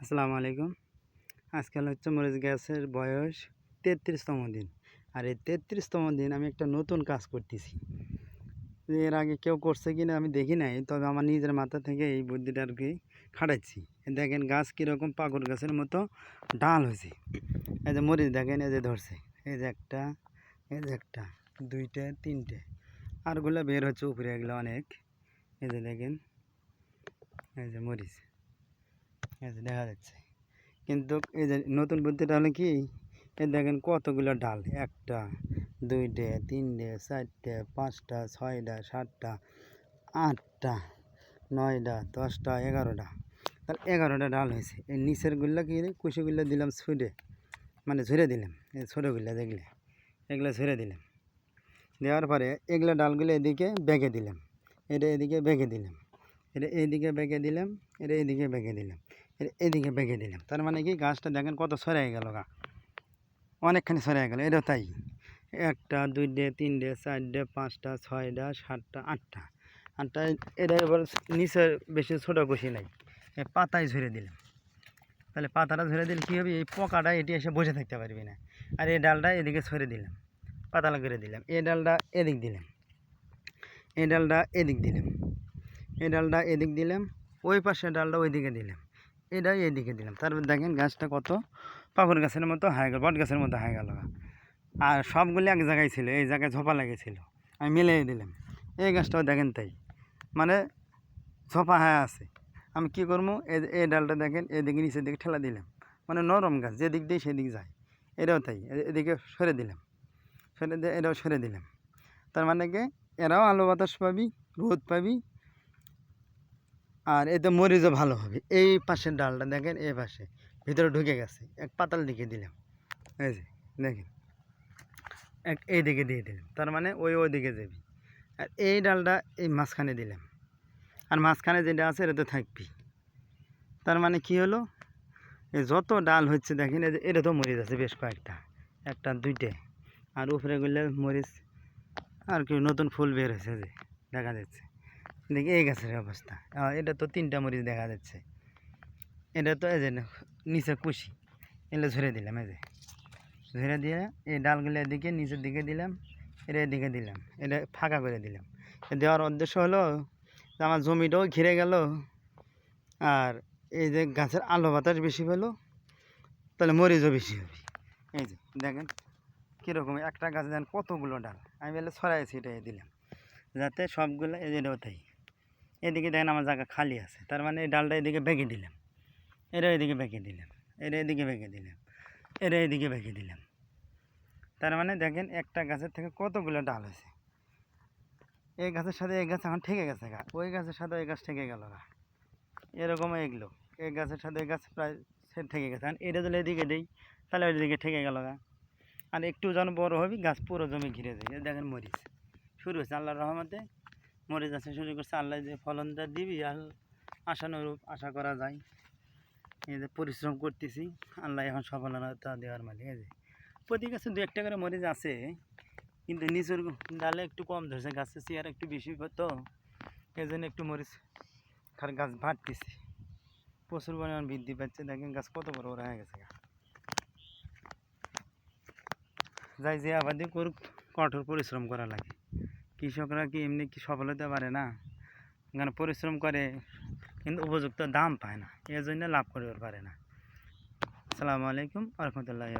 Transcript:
আসসালামু আলাইকুম। আজকাল হচ্ছে মরিচ গাছের বয়স 33তম দিন। আর এই 33তম দিন আমি একটা নতুন কাজ করতেছি। এর আগে কেউ করছে কিনা আমি দেখি নাই, তবে আমার নিজের মাথা থেকে এই বুদ্ধিটা আর কি খাটাচ্ছি। দেখেন গাছ কীরকম পাগল গাছের মতো ডাল হয়েছে। এই যে মরিচ দেখেন, এই যে ধরছে, এই যে একটা, এই যে একটা, দুইটা, তিনটে, আরগুলো বের হচ্ছে উপরে, এগুলো অনেক। এই যে দেখেন, এই যে মরিচ, এই যে দেখা যাচ্ছে। কিন্তু এই যে নতুন বুদ্ধিটা হলো কি, এই দেখেন কতগুলো ডাল, একটা, দুইটে, তিনটে, চারটে, পাঁচটা, ছয়টা, সাতটা, আটটা, নয়টা, 10টা, 11টা, তাহলে 11টা ডাল হয়েছে। এই নিচেরগুলো কি কুশিগুলো দিলাম ছুটে, মানে ঝরে দিলাম, এই ছোটোগুলো দেখলে এগুলো ঝরে দিলাম। দেওয়ার পরে এগুলো ডালগুলো এদিকে বেঁকে দিলাম, এটা এদিকে বেঁকে দিলাম, এটা এইদিকে বেঁকে দিলাম, এটা এইদিকে বেঁকে দিলাম, এটা এদিকে বেঁকে দিলাম। তার মানে কি গাছটা দেখেন কত ছড়াই গেল, অনেকখানি ছড়াই গেল। এটাও তাই, একটা, দুইটে, তিনটে, চারটে, পাঁচটা, ছয়টা, সাতটা, আটটা, আটটা। এটা এবার নিচে বেশি ছোটো কুশি নাই, এই পাতায় ঝরে দিলাম। তাহলে পাতাটা ঝরে দিলে কী হবে, এই পোকাটা এটি এসে বসে থাকতে পারবি না। আর এই ডালটা এদিকে ছড়ে দিলাম, পাতালা করে দিলাম, এই ডালটা এদিক দিলাম, এই ডালটা এদিক দিলাম, এই ডালটা এদিক দিলাম, ওই পাশের ডালটা ওইদিকে দিলাম, এটাই এইদিকে দিলাম। তারপর দেখেন গাছটা কত পাকুড় গাছের মতো হয়ে গেল, বট গাছের মতো হয়ে গেল। আর সবগুলি এক জায়গায় ছিল, এই জায়গায় ঝোপা লেগেছিল, আমি মিলিয়ে দিলাম। এই গাছটাও দেখেন তাই, মানে ঝোপা হয়ে আছে। আমি কি করবো, এই ডালটা দেখেন এদিকে নিচের দিকে ঠেলা দিলাম, মানে নরম গাছ, যেদিক দিয়ে সেদিক যায়। এটাও তাই, এদিকে সরে দিলাম, সরে দিয়ে এটাও সরে দিলাম। তার মানে কি এরাও আলো বাতাস পাবি, রোদ পাবি, আর এতে মরিচও ভালো হবে। এই পাশের ডালটা দেখেন, এই পাশে ভিতরে ঢুকে গেছে, এক পাতাল দিকে দিলাম, এই যে দেখেন, এক এই দিকে দিয়ে দিলাম, তার মানে ওই দিকে যাবি। আর এই ডালটা এই মাঝখানে দিলাম, আর মাঝখানে যেটা আছে এটা তো থাকবি। তার মানে কি হলো, এই যত ডাল হচ্ছে দেখেন, এই যে এটা তো মরিচ আছে বেশ কয়েকটা, একটা, দুইটে, আর উপরে গুলো মরিচ, আর কি নতুন ফুল বের হয়েছে যে দেখা যাচ্ছে। দেখি এই গাছের অবস্থা, এটা তো 3টা মরিচ দেখা যাচ্ছে। এটা তো এই যে নিচে কুশি, এগুলো ঝরে দিলাম, এই যে ঝরে দিয়ে এই ডালগুলো এদিকে নিচের দিকে দিলাম, এটা এদিকে দিলাম, এটা ফাঁকা করে দিলাম। দেওয়ার উদ্দেশ্য হলো যে আমার জমিটাও ঘিরে গেল, আর এই যে গাছের আলো বাতাস বেশি পেলো, তাহলে মরিচও বেশি হবে। এই যে দেখেন কীরকম একটা গাছে দেখেন কতগুলো ডাল আমি বলে ছড়াইছি, এটাই দিলাম যাতে সবগুলো, এই যে এটাও তাই। এদিকে দেখেন আমার জায়গা খালি আছে, তার মানে এই ডালটা এদিকে বেঁকে দিলাম, এটা এদিকে বেঁকে দিলাম, এটা এদিকে বেঁকে দিলাম, এটা এদিকে বেঁকে দিলাম। তার মানে দেখেন একটা গাছের থেকে কতগুলো ডাল হয়েছে। এই গাছের সাথে এই গাছ এখন ঠেকে গেছে গা, ওই গাছের সাথে ওই গাছ ঠেকে গেল গা, এরকম এগুলো এই গাছের সাথে এই গাছ প্রায় ঠেকে গেছে। আর এটা যদি এদিকে দিই তাহলে ওইদিকে ঠেকে গেল গা। আর একটু যেন বড় হবে গাছ পুরো জমি ঘিরে যায়। দেখেন মরিচ শুরু হয়েছে, আল্লাহর রহমতে মরিচ আছে শুরু করছে। আল্লাহ যে ফলনটা দিবি আর আশানুরূপ আশা করা যায়। এই যে পরিশ্রম করতেছি, আল্লাহ এখন সফলতা দেওয়ার মালিক। এই যে প্রতি গাছে 2-1টা করে মরিচ আছে, কিন্তু নিচের ডালে একটু কম ধরছে, গাছের চেয়ার একটু বেশি তো এই জন্য একটু মরিচ খার গাছ বাড়তেছে, প্রচুর পরিমাণ বৃদ্ধি পাচ্ছে। দেখেন গাছ কত বড় বড় হয়ে গেছে। যাই যে আবাদি করুক, কঠোর পরিশ্রম করা লাগে। কৃষকরা কি এমনি কি সফল হতে পারে না? এখানে পরিশ্রম করে কিন্তু উপযুক্ত দাম পায় না, এর জন্য লাভ করতে পারে না। আসসালামু আলাইকুম ওয়া রাহমাতুল্লাহি।